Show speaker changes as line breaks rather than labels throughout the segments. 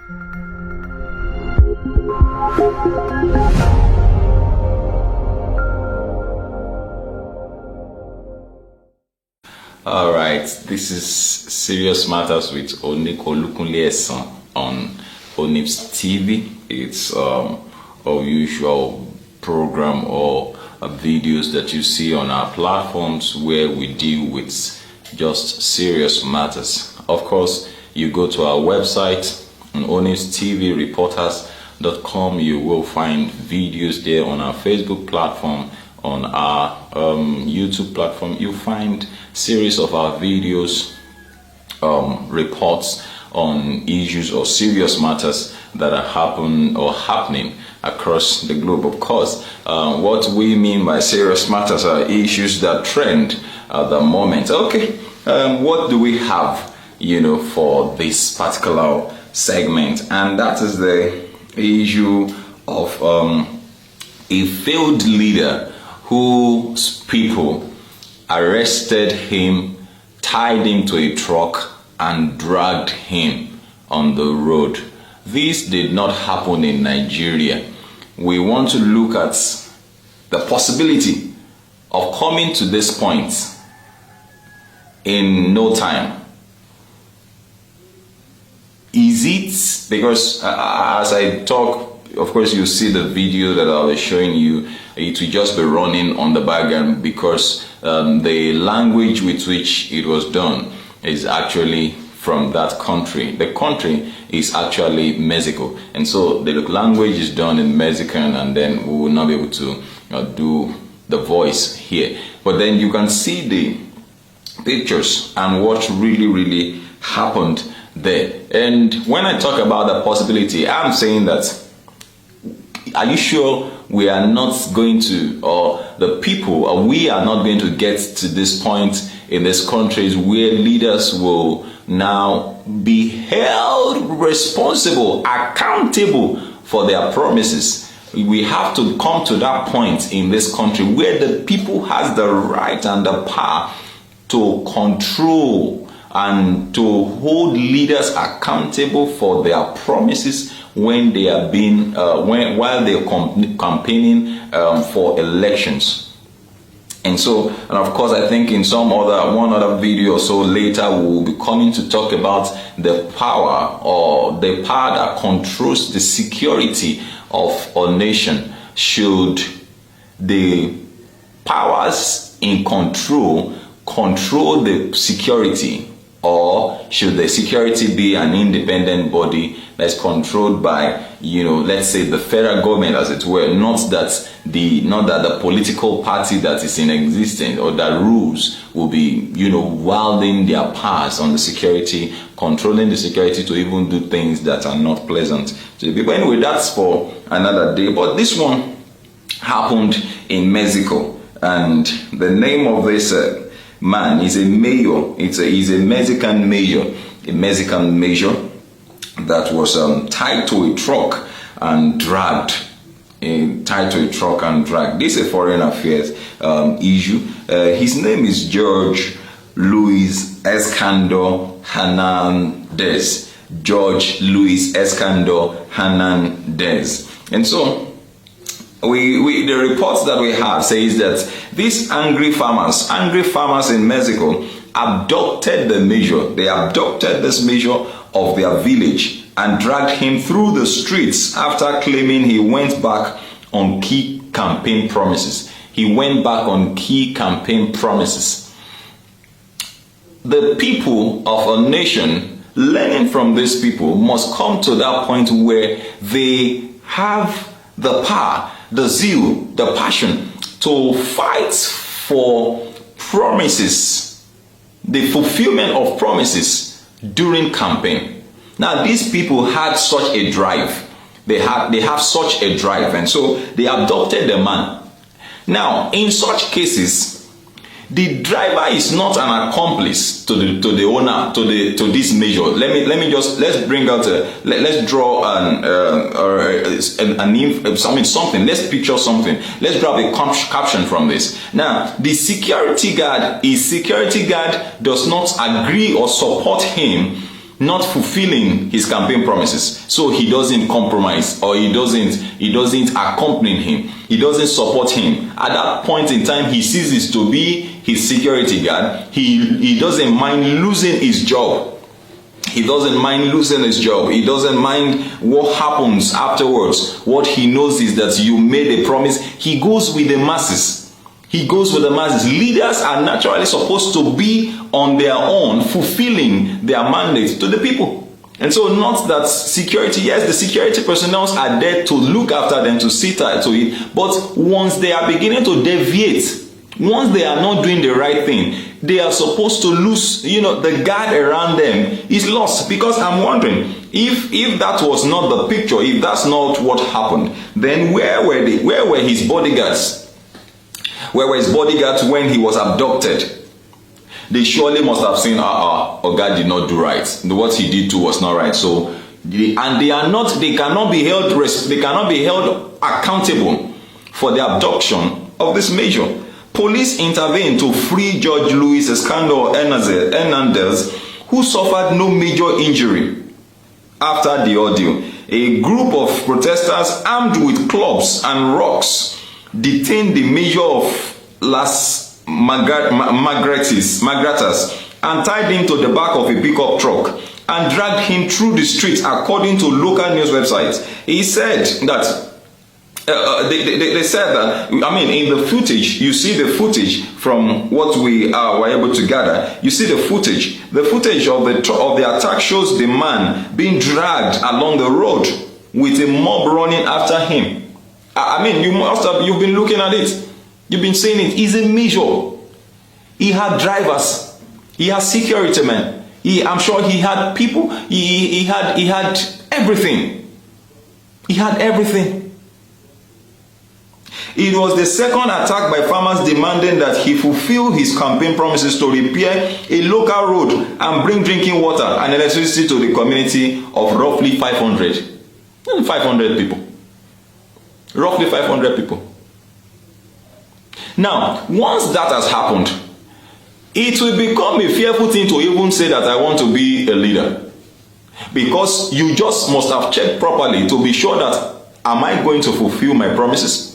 All right, this is Serious Matters with Onikolukun on ONIF's TV. It's a usual program or videos that you see on our platforms where we deal with just serious matters. Of course, you go to our website on ONIF's TV reporters.com. You will find videos there on our Facebook platform, on our YouTube platform. You find series of our videos, reports on issues or serious matters that are happening across the globe. Of course, what we mean by serious matters are issues that trend at the moment. Okay, what do we have, for this particular segment? And that is the issue of a failed leader whose people arrested him, tied him to a truck, and dragged him on the road. This did not happen in Nigeria. We want to look at the possibility of coming to this point in no time. Is it because as I talk, of course, you see the video that I was showing you, it will just be running on the background because the language with which it was done is actually from that country. The country is actually Mexico, and so the language is done in Mexican, and then we will not be able to do the voice here. But then you can see the pictures and what really happened there. And when I talk about the possibility, I'm saying that, are you sure we are not going to, or the people, or we are not going to get to this point in these countries where leaders will now be held responsible, accountable for their promises? We have to come to that point in this country where the people has the right and the power to control and to hold leaders accountable for their promises when they are being while they're campaigning for elections. And so, and of course, I think in one other video or so later, we will be coming to talk about the power that controls the security of a nation. Should the powers in control the security, or should the security be an independent body that's controlled by, let's say the federal government, as it were, not that the political party that is in existence or that rules will be, wielding their powers on the security, controlling the security to even do things that are not pleasant to the people. Anyway, that's for another day. But this one happened in Mexico, and the name of this man is a mayor. He's a Mexican mayor, that was tied to a truck and dragged. This is a foreign affairs issue. His name is George Luis Escandor Hernandez. And so the reports that we have says that these angry farmers in Mexico abducted the mayor. They abducted this mayor of their village and dragged him through the streets after claiming he went back on key campaign promises. The people of a nation, learning from these people, must come to that point where they have the power, the zeal, the passion to fight for promises, the fulfillment of promises during campaign. Now, these people had such a drive. They have such a drive, and so they abducted the man. Now, in such cases, the driver is not an accomplice to the owner, to this measure. Let's draw something. Let's picture something. Let's draw a caption from this. Now, the security guard does not agree or support him not fulfilling his campaign promises. So he doesn't compromise, or he doesn't accompany him. He doesn't support him. At that point in time, he ceases to be his security guard. He doesn't mind losing his job. He doesn't mind losing his job. He doesn't mind what happens afterwards. What he knows is that you made a promise. He goes with the masses. He goes with the masses. Leaders are naturally supposed to be on their own, fulfilling their mandate to the people. And so not that security, yes, the security personnel are there to look after them, to see to it. But once they are beginning to deviate, once they are not doing the right thing, they are supposed to lose, the guard around them is lost. Because I'm wondering, if that was not the picture, if that's not what happened, then where were they? Where were his bodyguards? Where were his bodyguards when he was abducted? They surely must have seen, Oga did not do right. What he did too was not right. So, they cannot be held accountable for the abduction of this major. Police intervened to free George Luis Escando Hernandez, who suffered no major injury after the ordeal. A group of protesters armed with clubs and rocks detained the mayor of Las Magretas and tied him to the back of a pickup truck and dragged him through the streets, according to local news websites. He said that they said that, in the footage, you see the footage from what we were able to gather. You see the footage. The footage of the attack shows the man being dragged along the road with a mob running after him. You've been looking at it. You've been seeing it. He's a major. He had drivers. He had security men. I'm sure he had people. He had everything. He had everything. It was the second attack by farmers demanding that he fulfill his campaign promises to repair a local road and bring drinking water and electricity to the community of roughly 500 people. Roughly 500 people. Now, once that has happened, it will become a fearful thing to even say that I want to be a leader. Because you just must have checked properly to be sure that, am I going to fulfill my promises?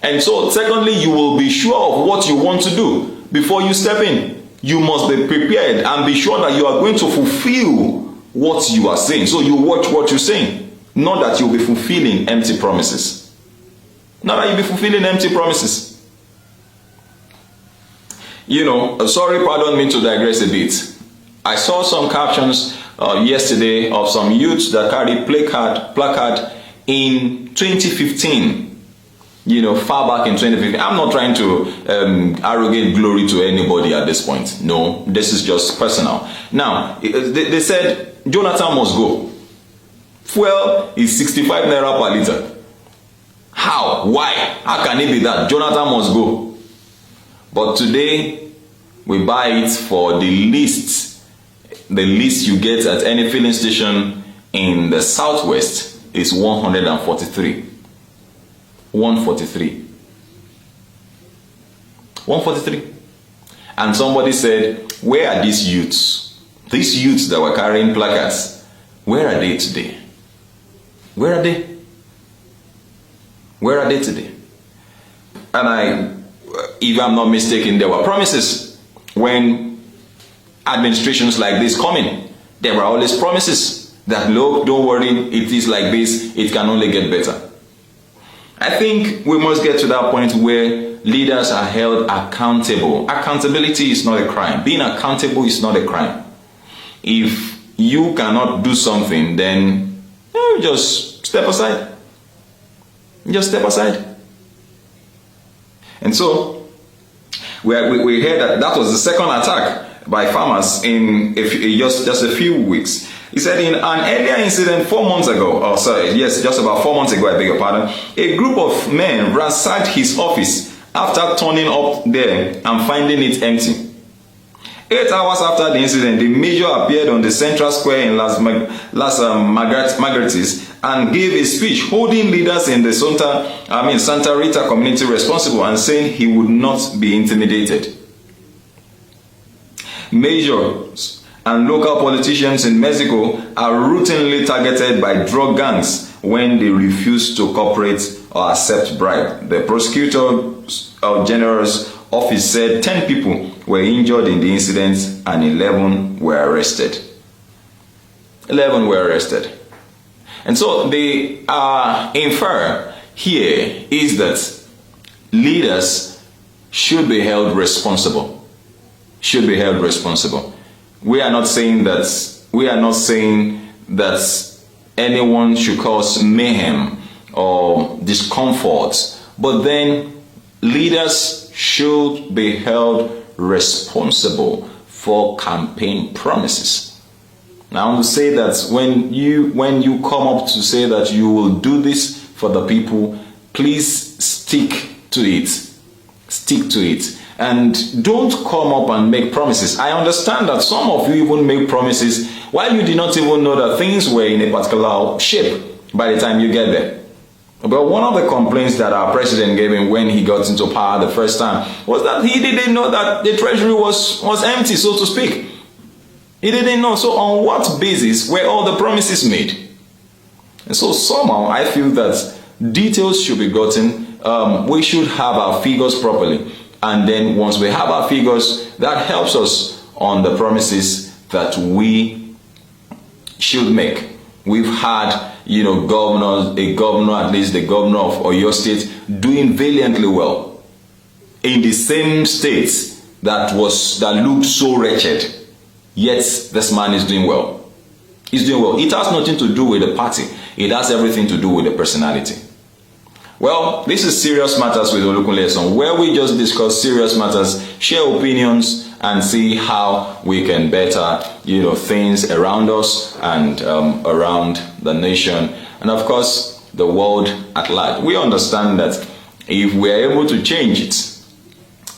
And so, secondly, you will be sure of what you want to do before you step in. You must be prepared and be sure that you are going to fulfill what you are saying. So you watch what you're saying. Not that you'll be fulfilling empty promises. Not that you'll be fulfilling empty promises. Sorry, pardon me to digress a bit. I saw some captions yesterday of some youths that carry placard in 2015. Far back in 2015. I'm not trying to arrogate glory to anybody at this point. No, this is just personal. Now, they said Jonathan must go. Fuel is 65 naira per liter. How? Why? How can it be that Jonathan must go? But today, we buy it for the least. The least you get at any filling station in the southwest is 143. 143. And somebody said, where are these youths? These youths that were carrying placards, where are they today? Where are they? Where are they today? And if I'm not mistaken, there were promises when administrations like this come in. There were always promises that, look, don't worry, it is like this, it can only get better. I think we must get to that point where leaders are held accountable. Accountability is not a crime. Being accountable is not a crime. If you cannot do something, then just step aside. Just step aside. And so, we heard that was the second attack by farmers in just a few weeks. He said in an earlier incident 4 months ago, just about 4 months ago, I beg your pardon, a group of men ransacked his office after turning up there and finding it empty. 8 hours after the incident, the mayor appeared on the central square in Las Margaritas and gave a speech holding leaders in the Santa Rita community responsible and saying he would not be intimidated. Mayors and local politicians in Mexico are routinely targeted by drug gangs when they refuse to cooperate or accept bribe. The prosecutor general's office said 10 people were injured in the incident and 11 were arrested. 11 were arrested. And so they infer here is that leaders should be held responsible. Should be held responsible. We are not saying that anyone should cause mayhem or discomfort, but then leaders should be held responsible for campaign promises. Now, I want to say that when you come up to say that you will do this for the people, please stick to it. Stick to it. And don't come up and make promises. I understand that some of you even make promises while you did not even know that things were in a particular shape by the time you get there. But one of the complaints that our president gave him when he got into power the first time was that he didn't know that the treasury was empty, so to speak. He didn't know. So on what basis were all the promises made? And so somehow I feel that details should be gotten. We should have our figures properly. And then once we have our figures, that helps us on the promises that we should make. We've had, governor, at least the governor of Oyo State, doing valiantly well in the same states that looked so wretched. Yet this man is doing well. He's doing well. It has nothing to do with the party. It has everything to do with the personality. Well, this is Serious Matters with Olukunle Eson, where we just discuss serious matters, share opinions, and see how we can better, things around us and around the nation, and of course, the world at large. We understand that if we are able to change it,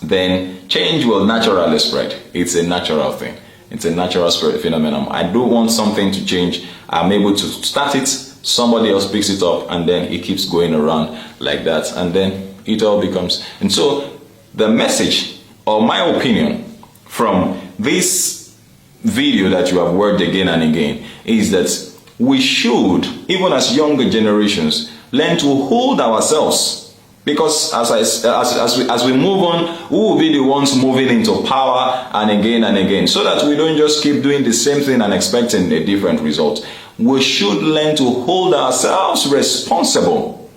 then change will naturally spread. It's a natural thing. It's a natural phenomenon. I do want something to change. I'm able to start it. Somebody else picks it up, and then it keeps going around like that, and then it all becomes. And so the message, or my opinion from this video that you have watched again and again, is that we should, even as younger generations, learn to hold ourselves. Because as we move on, we will be the ones moving into power and again, so that we don't just keep doing the same thing and expecting a different result. We should learn to hold ourselves responsible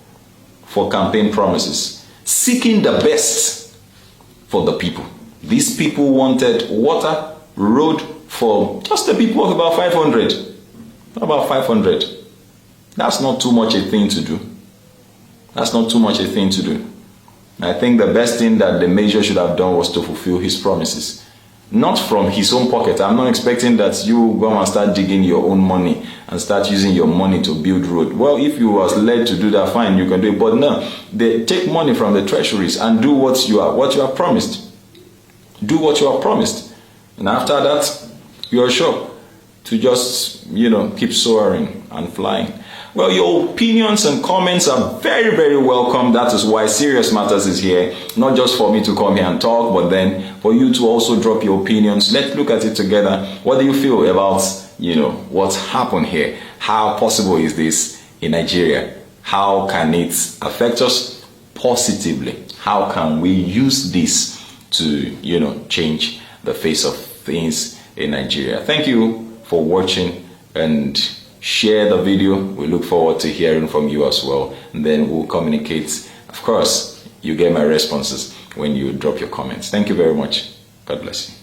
for campaign promises, seeking the best for the people. These people wanted water, road for just the people of about 500. About 500. That's not too much a thing to do. That's not too much a thing to do. I think the best thing that the major should have done was to fulfill his promises. Not from his own pocket. I'm not expecting that you go and start digging your own money and start using your money to build road. Well, if you was led to do that, fine, you can do it. But no, they take money from the treasuries and do what you have promised. Do what you have promised. And after that, you're sure to just, keep soaring and flying. Well, your opinions and comments are very, very welcome. That is why Serious Matters is here. Not just for me to come here and talk, but then for you to also drop your opinions. Let's look at it together. What do you feel about, what's happened here? How possible is this in Nigeria? How can it affect us positively? How can we use this to, change the face of things in Nigeria? Thank you for watching, and share the video. We look forward to hearing from you as well. And then we'll communicate. Of course, you get my responses when you drop your comments. Thank you very much. God bless you.